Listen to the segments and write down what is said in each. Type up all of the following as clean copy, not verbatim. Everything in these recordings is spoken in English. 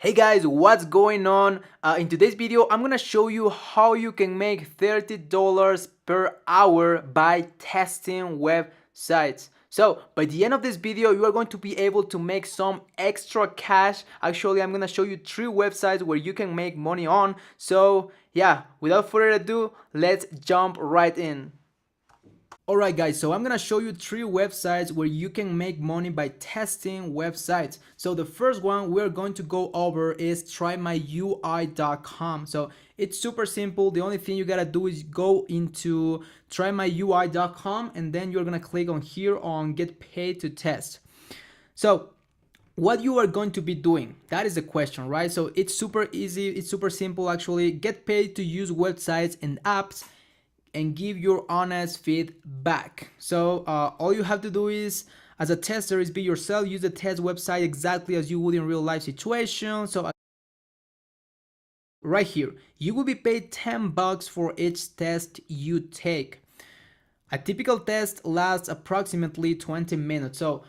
Hey guys, what's going on? In today's video, I'm gonna show you how you can make $30 per hour by testing websites. So by the end of this video, you are going to be able to make some extra cash. Actually, I'm gonna show you 3 websites where you can make money on. So yeah, without further ado, let's jump right in. Alright guys, so I'm gonna show you 3 websites where you can make money by testing websites. So the first one we're going to go over is trymyui.com. So it's super simple. The only thing you gotta do is go into trymyui.com and then you're gonna click on here on get paid to test. So what you are going to be doing, that is the question, right? So it's super easy, it's super simple actually. Get paid to use websites and apps and give your honest feedback. So all you have to do is, as a tester, is be yourself. Use the test website exactly as you would in real life situation. So right here, you will be paid $10 for each test you take. A typical test lasts approximately 20 minutes. So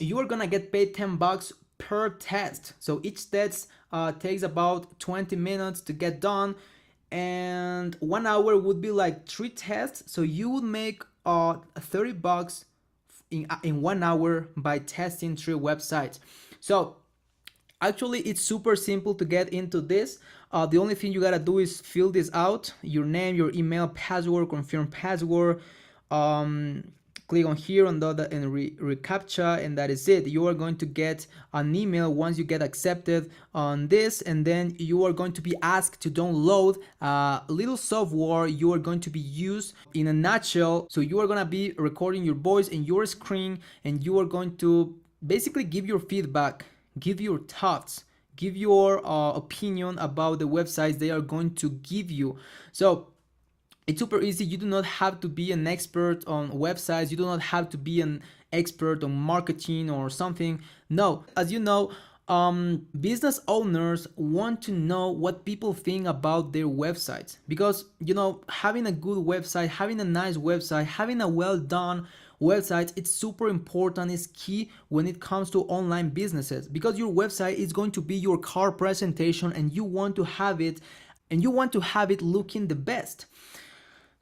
you are gonna get paid $10 per test. So each test takes about 20 minutes to get done, and 1 hour would be like 3 tests. So you would make $30 in 1 hour by testing 3 websites. So actually it's super simple to get into this. The only thing you gotta do is fill this out: your name, your email, password, confirm password, click on here on the and reCAPTCHA, and that is it. You are going to get an email once you get accepted on this, and then you are going to be asked to download a little software you are going to be used in a nutshell. So you are going to be recording your voice and your screen, and you are going to basically give your feedback, give your thoughts, give your opinion about the websites they are going to give you. So it's super easy. You do not have to be an expert on websites. You do not have to be an expert on marketing or something. No, as you know, business owners want to know what people think about their websites, because having a good website, having a nice website, having a well done website, it's super important. It's key when it comes to online businesses, because your website is going to be your car presentation, and you want to have it looking the best.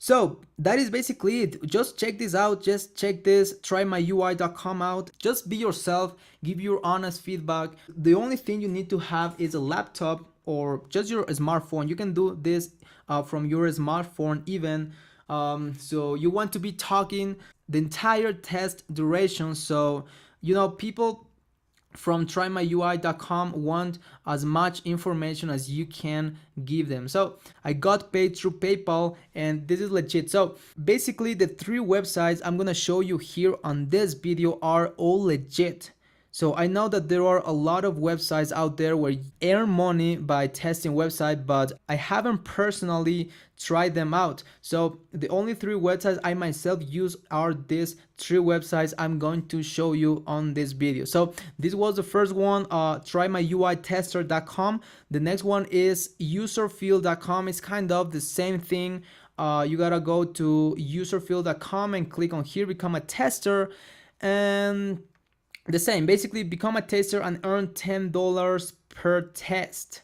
So that is basically it. Just check this out. Just check this, trymyui.com out. Just be yourself, give your honest feedback. The only thing you need to have is a laptop or just your smartphone. You can do this from your smartphone even. So you want to be talking the entire test duration. So people from trymyui.com want as much information as you can give them. So I got paid through PayPal, and this is legit. So basically the 3 websites I'm gonna show you here on this video are all legit. So I know that there are a lot of websites out there where you earn money by testing website, but I haven't personally tried them out. So the only 3 websites I myself use are these 3 websites I'm going to show you on this video. So this was the first one, trymyuitester.com. The next one is userfield.com. It's kind of the same thing. You gotta go to userfield.com and click on here, become a tester, and the same, basically become a tester and earn $10 per test.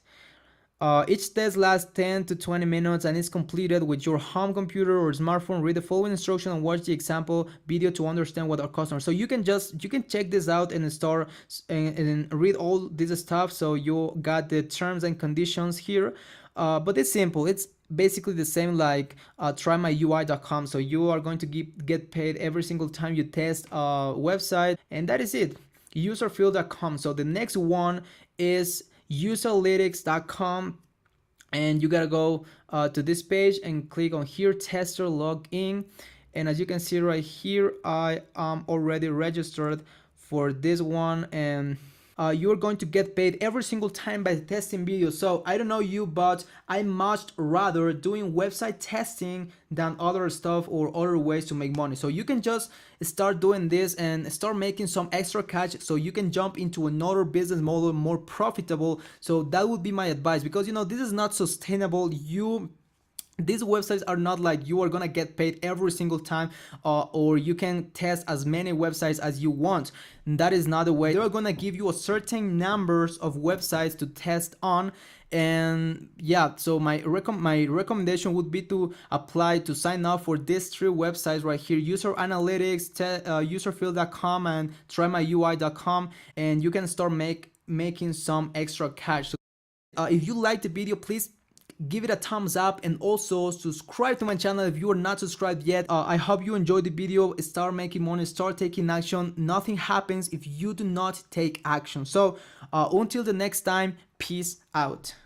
Each test lasts 10 to 20 minutes and is completed with your home computer or smartphone. Read the following instruction and watch the example video to understand what our customers. So you can check this out and start and read all this stuff. So you got the terms and conditions here, but it's simple. It's basically the same like trymyui.com. So you are going to get paid every single time you test a website, and that is it. Userfield.com. So the next one is userlytics.com, and you gotta go to this page and click on here, tester login. And as you can see right here, I am already registered for this one, and you're going to get paid every single time by testing videos. So I don't know you, but I much rather doing website testing than other stuff or other ways to make money. So you can just start doing this and start making some extra cash, so you can jump into another business model more profitable. So that would be my advice, because this is not sustainable. You these websites are not like you are gonna get paid every single time, or you can test as many websites as you want. That is not the way. They're gonna give you a certain numbers of websites to test on. And yeah, so my recommendation would be to apply to sign up for these three websites right here: user analytics, userfield.com, and trymyui.com, and you can start making some extra cash. So, if you like the video, please give it a thumbs up, and also subscribe to my channel if you are not subscribed yet. I hope you enjoyed the video. Start making money, start taking action. Nothing happens if you do not take action. So until the next time, peace out.